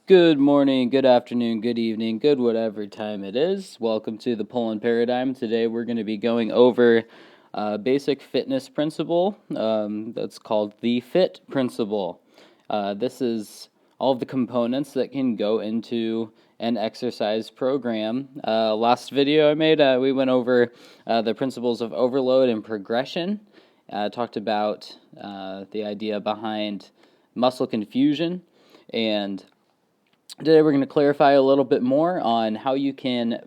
Good morning, good afternoon, good evening, good whatever time it is. Welcome to the Poland Paradigm. Today we're going to be going over a basic fitness principle that's called the FITT Principle. This is all of the components that can go into an exercise program. Last video I made, we went over the principles of overload and progression. Talked about the idea behind muscle confusion, and today we're going to clarify a little bit more on how you can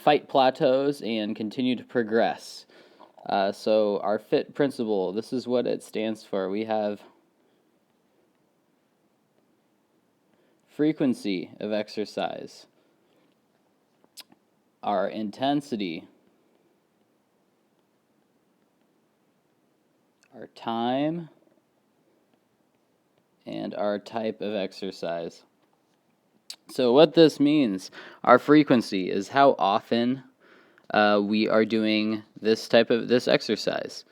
fight plateaus and continue to progress. So our FITT principle, this is what it stands for. We have frequency of exercise, our intensity, our time, and our type of exercise. So what this means, our frequency is how often we are doing this exercise.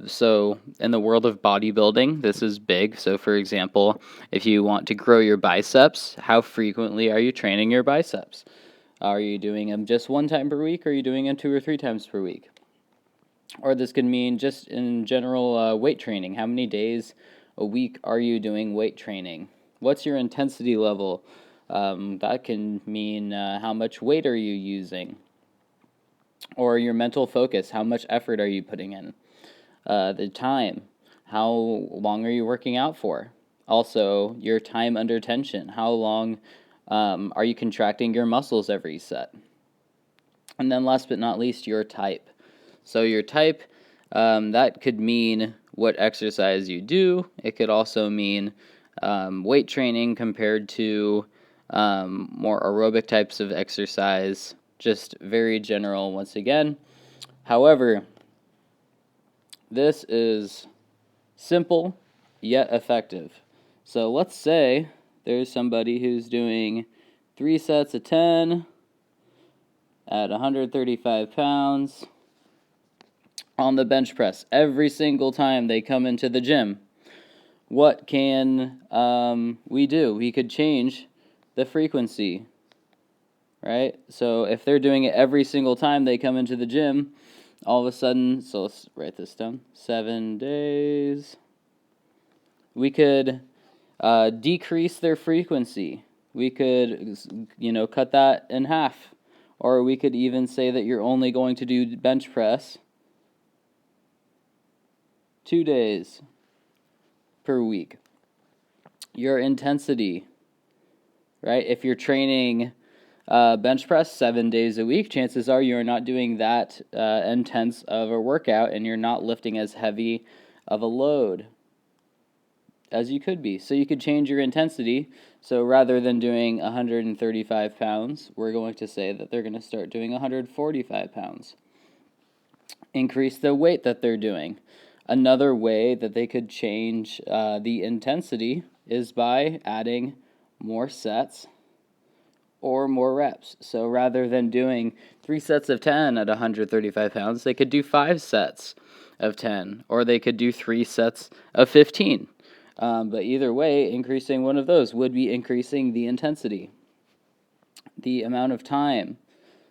So in the world of bodybuilding, this is big. So for example, if you want to grow your biceps, how frequently are you training your biceps? Are you doing them just one time per week, or are you doing them 2 or 3 times per week? Or this could mean just in general weight training. How many days a week are you doing weight training? What's your intensity level? That can mean how much weight are you using? Or your mental focus, how much effort are you putting in? The time, how long are you working out for? Also, your time under tension, how long are you contracting your muscles every set? And then last but not least, your type. So your type, that could mean what exercise you do. It could also mean weight training compared to more aerobic types of exercise, just very general once again. However, this is simple yet effective. So let's say there's somebody who's doing 3 sets of 10 at 135 pounds on the bench press every single time they come into the gym. What can we do? We could change the frequency, right? So if they're doing it every single time they come into the gym, all of a sudden, so let's write this down, 7 days, we could decrease their frequency. We could, cut that in half. Or we could even say that you're only going to do bench press 2 days per week. Your intensity, right? If you're training bench press 7 days a week, chances are you're not doing that intense of a workout, and you're not lifting as heavy of a load as you could be. So you could change your intensity. So rather than doing 135 pounds, we're going to say that they're going to start doing 145 pounds. Increase the weight that they're doing. Another way that they could change the intensity is by adding more sets or more reps. So rather than doing 3 sets of 10 at 135 pounds, they could do 5 sets of 10, or they could do 3 sets of 15. But either way, increasing one of those would be increasing the intensity, the amount of time.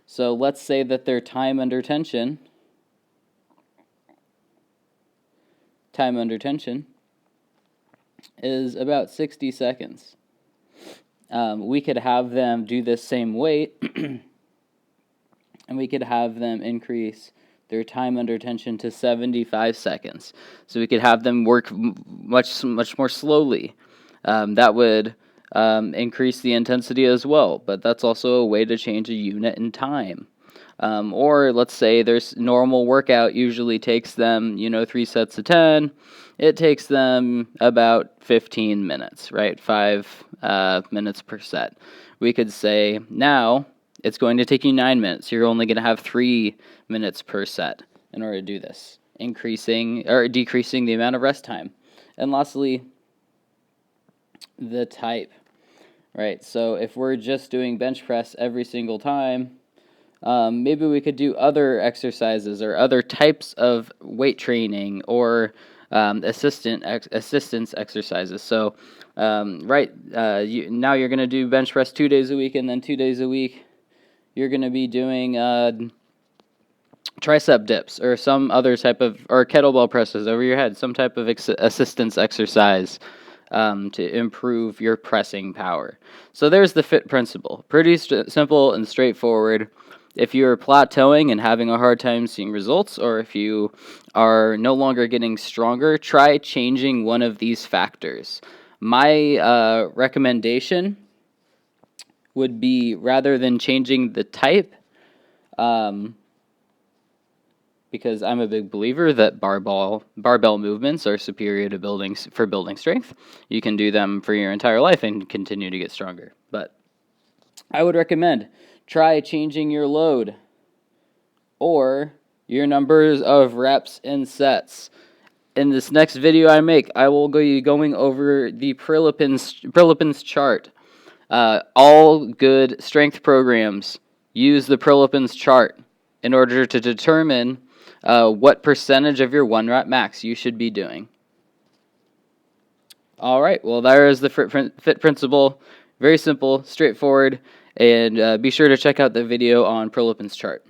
So let's say that their time under tension is about 60 seconds. We could have them do this same weight, and we could have them increase their time under tension to 75 seconds. So we could have them work much more slowly. That would increase the intensity as well, but that's also a way to change a unit in time. Or let's say their normal workout usually takes them, 3 sets of 10. It takes them about 15 minutes, right? 5 minutes per set. We could say now it's going to take you 9 minutes. You're only going to have 3 minutes per set in order to do this, increasing or decreasing the amount of rest time. And lastly, the type, right? So if we're just doing bench press every single time, maybe we could do other exercises or other types of weight training, or assistance exercises. So, now you're going to do bench press 2 days a week, and then 2 days a week you're going to be doing tricep dips or some other type of, or kettlebell presses over your head, some type of assistance exercise to improve your pressing power. So there's the FITT principle. Pretty simple and straightforward. If you're plateauing and having a hard time seeing results, or if you are no longer getting stronger, try changing one of these factors. My recommendation would be, rather than changing the type, because I'm a big believer that barbell movements are superior to building strength. You can do them for your entire life and continue to get stronger. But I would recommend try changing your load or your numbers of reps and sets. In this next video I make, I will be going over the Prilipin's chart. All good strength programs use the Prilipin's chart in order to determine what percentage of your 1 rep max you should be doing. All right, well, there is the FITT principle. Very simple, straightforward, and be sure to check out the video on Prilipin's chart.